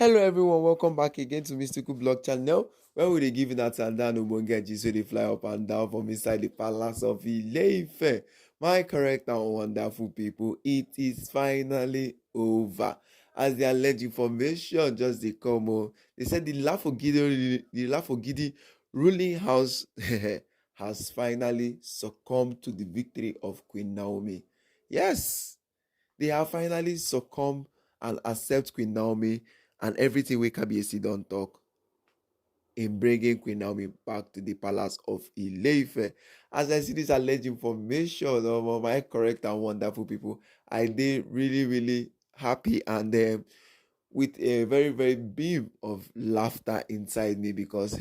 Hello everyone, welcome back again to Mystical Blog Channel, where we dey give that and down ogbonge gist wey dey fly up and down from inside the palace of Ile-Ife. My correct and wonderful people, it is finally over. As the alleged information just dey come, they said the Lafogidi ruling house has finally succumbed to the victory of Queen Naomi. Yes, they have finally succumbed and accept Queen Naomi and everything we Kabiyesi don talk in bringing Queen Naomi back to the palace of Ile-Ife. As I see this alleged information of my correct and wonderful people, I dey really happy and with a very beam of laughter inside me because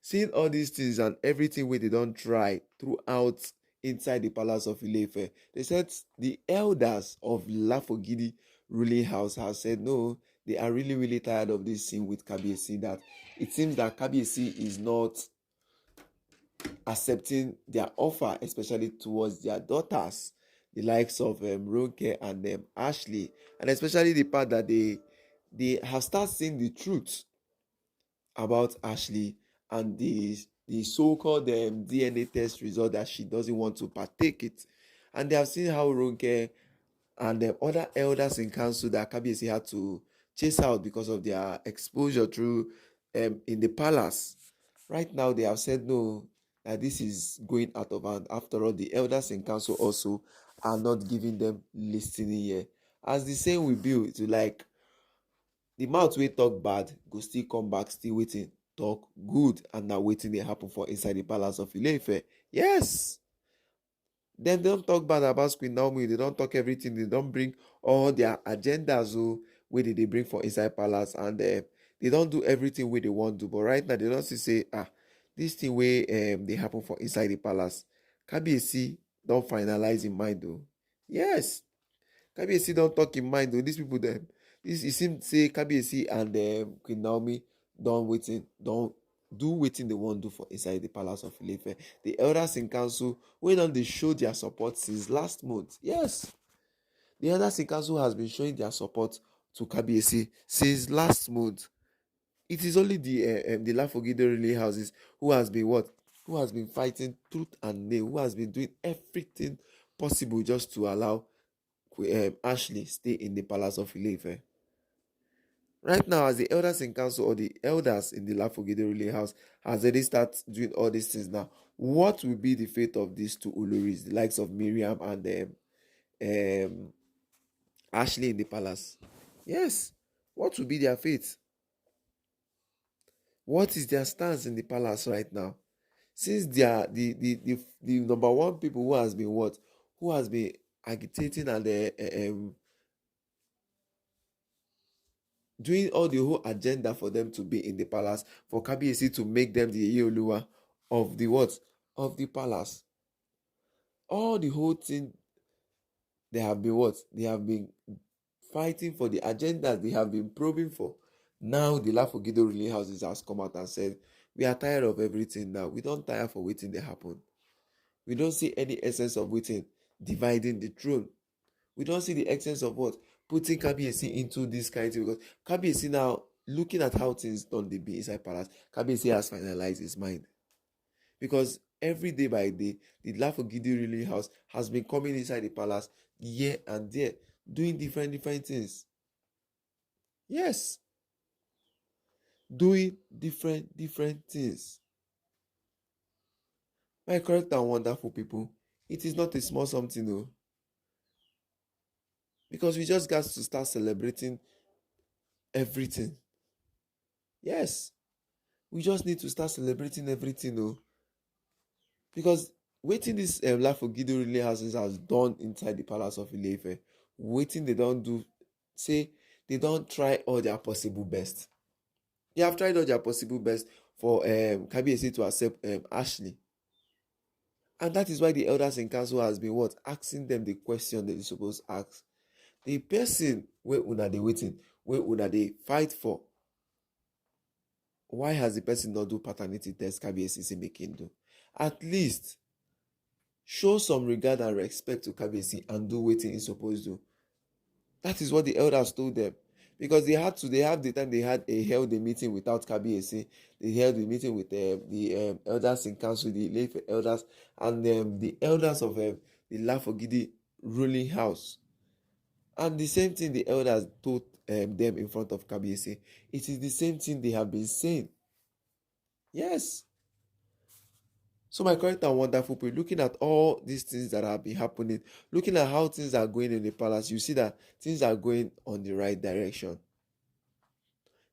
seeing all these things and everything wey they don try throughout inside the palace of Ile-Ife, they said the elders of Lafogidi ruling house have said no, they are really tired of this scene with Kabiyesi, that it seems that Kabiyesi is not accepting their offer, especially towards their daughters, the likes of Ronke and Ashley, and especially the part that they have started seeing the truth about Ashley and the so-called DNA test result that she doesn't want to partake it, and they have seen how Ronke and other elders in council that Kabiyesi had to chase out because of their exposure through in the palace. Right now, they have said no, that this is going out of hand. After all, the elders in council also are not giving them listening here. As the saying will be, to like the mouth wey talk bad go still come back, still waiting talk good, and now waiting they happen for inside the palace of Ile-Ife. Yes. Then they don't talk bad about Queen Naomi. They don't talk everything. They don't bring all their agendas where they bring for inside palace, and they don't do everything where they want to. But right now they don't say this thing where they happen for inside the palace. Kabiyesi don't finalize in mind though. Yes, Kabiyesi don't talk in mind though. These people them. This it seems say Kabiyesi and Queen Naomi don't do wetin they want to do for inside the palace of Ile-Ife. The elders in council wey don dey show their support since last month. Yes, the elders in council has been showing their support to Kabiyesi since last month. It is only the Lafogido relay houses who has been what? Who has been fighting tooth and nail, who has been doing everything possible just to allow Ashley stay in the palace of Ile-Ife. Right now, as the elders in council or the elders in the Lafogido relay house has already started doing all these things now, what will be the fate of these two Oloris, the likes of Miriam and Ashley in the palace? Yes, what will be their fate? What is their stance in the palace right now? Since they are the number one people who has been what? Who has been agitating and doing all the whole agenda for them to be in the palace, for Kabiyesi to make them the Iyoluwa of the what? Of the palace. All the whole thing, they have been what? They have been fighting for the agenda they have been probing for. Now the Lafogido ruling houses has come out and said, we are tired of everything now. We don't tire for waiting they happen. We don't see any essence of waiting dividing the throne. We don't see the essence of what? Putting Kabiyesi into this kind of thing, because Kabiyesi now, looking at how things don't be inside palace, Kabiyesi has finalized his mind. Because every day by day, the Lafogido ruling house has been coming inside the palace here and there, doing different things. Yes. Doing different things. My correct and wonderful people, it is not a small something though. Because we just got to start celebrating everything. Yes. We just need to start celebrating everything though. Because waiting this Lafogido relay houses has done inside the palace of Ile-Ife, waiting they don't do, say they don't try all their possible best. They have tried all their possible best for Kabiyesi to accept Ashley. And that is why the elders in council has been what? Asking them the question that they supposed to ask. The person where una they waiting, where una they fight for, why has the person not do paternity test Kabiyesi say making do? At least show some regard and respect to Kabiyesi and do what he supposed to do. That is what the elders told them. because they have the time they held a meeting without Kabiyesi. They held a meeting with the elders in council, the Ile-Ife elders, and the elders of the Lafogidi ruling house. And the same thing the elders told them in front of Kabiyesi. It is the same thing they have been saying. Yes. So my correct and wonderful people, looking at all these things that have been happening, looking at how things are going in the palace, you see that things are going on the right direction.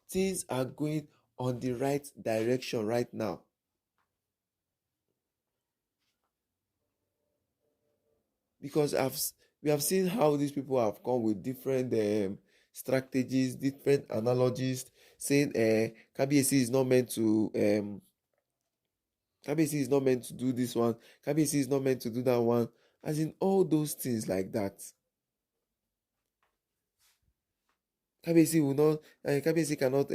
Things are going on the right direction right now. Because we have seen how these people have come with different strategies, different analogies, saying Kabiyesi is not meant to Kabiyesi is not meant to do this one, Kabiyesi is not meant to do that one, as in all those things like that. Kabiyesi will not, Kabiyesi cannot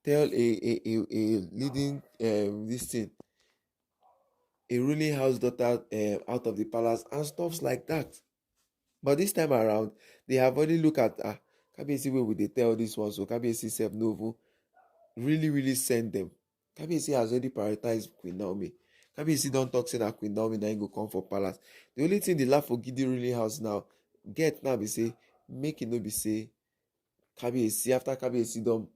tell a leading this thing, a ruling house daughter out of the palace and stuffs like that. But this time around, they have already looked at Kabiyesi wey we dey tell this one, so Kabiyesi sef no even really send them. Kabiyesi has already prioritized Queen Naomi. Kabiyesi don talk say na Queen Naomi na im go come for palace. The only thing the Lafogidi ruling house now get now be say make e no be say Kabiyesi, after Kabiyesi don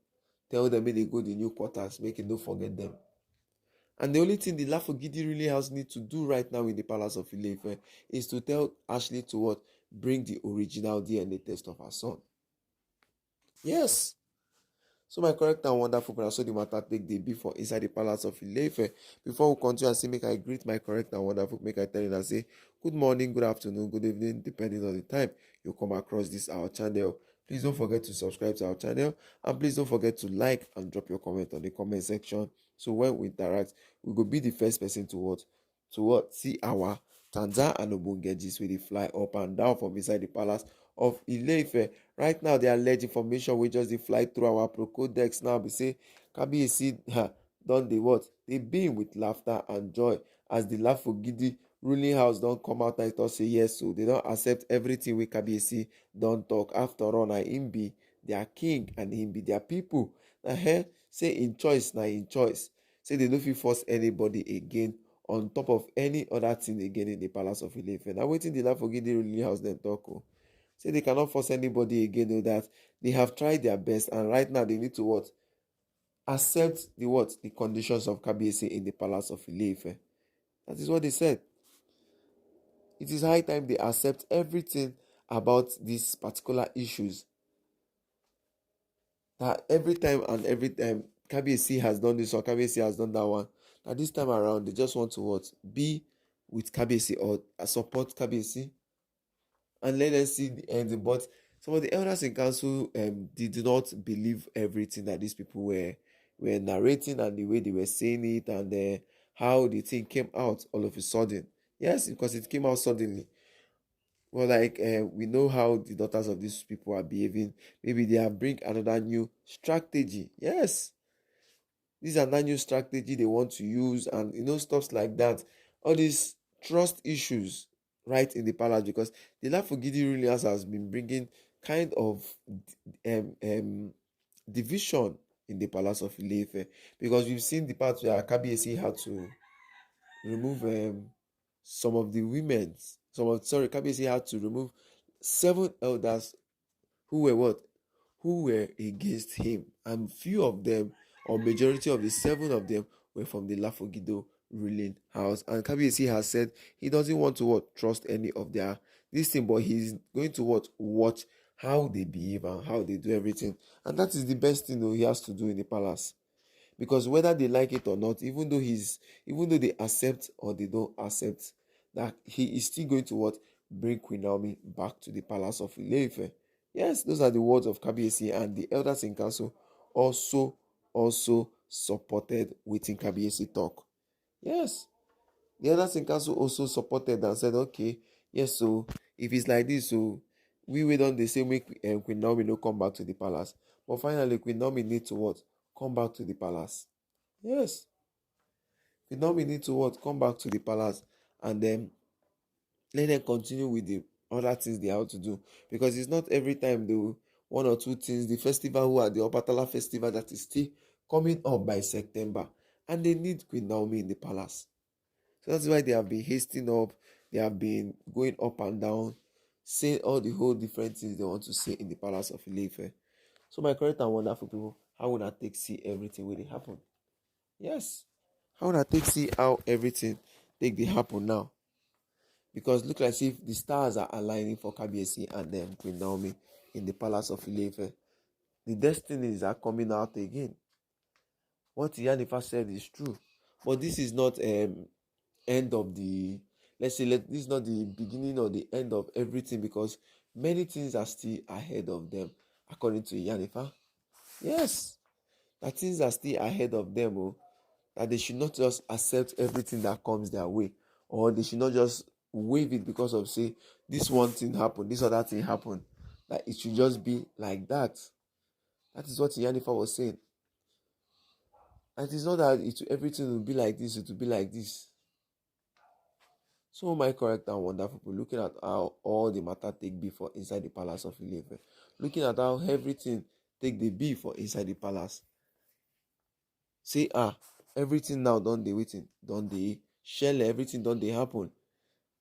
tell them make they go the new quarters, make e no forget them. And the only thing the Lafogidi ruling house need to do right now in the palace of Ile-Ife is to tell Ashley to what? Bring the original DNA test of her son. Yes. So my correct and wonderful brother, so the matter take the before inside the palace of Ile-Ife. Before we continue and say, make I greet my correct and wonderful, make I tell you and say, good morning, good afternoon, good evening, depending on the time you come across this our channel. Please don't forget to subscribe to our channel, and please don't forget to like and drop your comment on the comment section. So when we interact, we will be the first person to what see our Tanza and Obonge gist wey dey fly up and down from inside the palace of Ile-Ife. Right now, the alleged information wey just dey fly through our procodex now be say Kabiyesi don dey what? Dey beam with laughter and joy as the Lafogidi ruling house don come out and talk say yes, so they don accept everything wey Kabiyesi don talk. After all, na him be their king and him be their people. Say in choice na in choice. Say they no fit force anybody again on top of any other thing again in the palace of Ile-Ife. Na wetin the Lafogidi ruling house dem talk o. Say they cannot force anybody again, know that they have tried their best and right now they need to what? Accept the conditions of Kabiyesi in the palace of Ile-Ife. That is what they said. It is high time they accept everything about these particular issues. That every time Kabiyesi has done this or Kabiyesi has done that one. That this time around they just want to what? Be with Kabiyesi or support Kabiyesi and let them see the end. But some of the elders in council did not believe everything that these people were narrating and the way they were saying it and how the thing came out all of a sudden. Yes, because it came out suddenly. Well, like we know how the daughters of these people are behaving. Maybe they have bring another new strategy. Yes, these are another new strategy they want to use, and stuff like that. All these trust issues right in the palace, because the Lafogidi rulers has been bringing kind of division in the palace of Ile-Ife, because we've seen the part where Kabiyesi had to remove some of the women. Kabiyesi had to remove 7 elders who were what? Who were against him, and few of them, or majority of the 7 of them, were from the Lafogido ruling house. And Kabiyesi has said he doesn't want to trust any of their this thing, but he's going to watch how they behave and how they do everything. And that is the best thing he has to do in the palace. Because whether they like it or not, even though they accept or they don't accept, that he is still going to bring Queen Naomi back to the palace of Ile-Ife. Yes, those are the words of Kabiyesi, and the elders in council also supported wetin Kabiyesi talk. Yes, the elders in council also supported and said, okay, yes, so if it's like this, so we don dey say make Queen Naomi no come back to the palace, but finally Queen Naomi need to come back to the palace. Yes, Queen Naomi need to come back to the palace, and then let them continue with the other things they have to do, because it's not every time they one or two things, the festival who are the Obatala festival that is still coming up by September, and they need Queen Naomi in the palace. So that's why they have been hasting up, they have been going up and down, saying all the whole different things they want to say in the palace of Ile-Ife. So my correct and wonderful people, how would I take see everything when it happen? Yes. How would I take see how everything take the happen now? Because look like if the stars are aligning for Kabiyesi and then Queen Naomi in the palace of Ile-Ife. The destinies are coming out again. What Iyanifa said is true. But this is not end of the, this is not the beginning or the end of everything, because many things are still ahead of them according to Iyanifa. Yes, that things are still ahead of them. Oh, that they should not just accept everything that comes their way, or they should not just wave it because of say this one thing happened, this other thing happened, that it should just be like that. That is what Iyanifa was saying. And it is not that everything will be like this, it will be like this. So my correct and wonderful people, looking at how all the matter take be for inside the palace of Ile-Ife, looking at how everything take the be for inside the palace. Say everything now done dey waiting, done dey shell, everything done dey happen.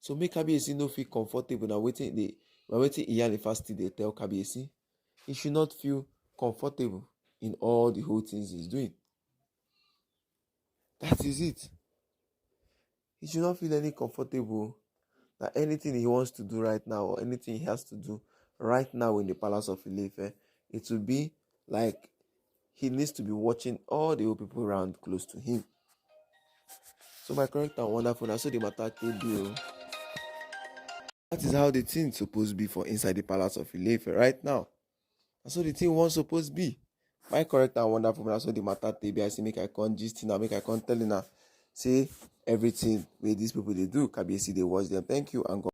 So make Kabiyesi no feel comfortable na wetin Iyanifa still dey tell Kabiyesi. He should not feel comfortable in all the whole things he's doing. That is it. He should not feel any comfortable that anything he wants to do right now, or anything he has to do right now in the palace of Ile-Ife, it will be like he needs to be watching all the old people around close to him. So my correct and wonderful, now so the matter could be. That is how the thing supposed to be for inside the palace of Ile-Ife right now. That's how the thing was supposed to be. My correct and wonderful, that's how the matter could be. I say make I come gist now, make I come tell you now. Say everything where these people they do, Kabiyesi they watch them. Thank you and God.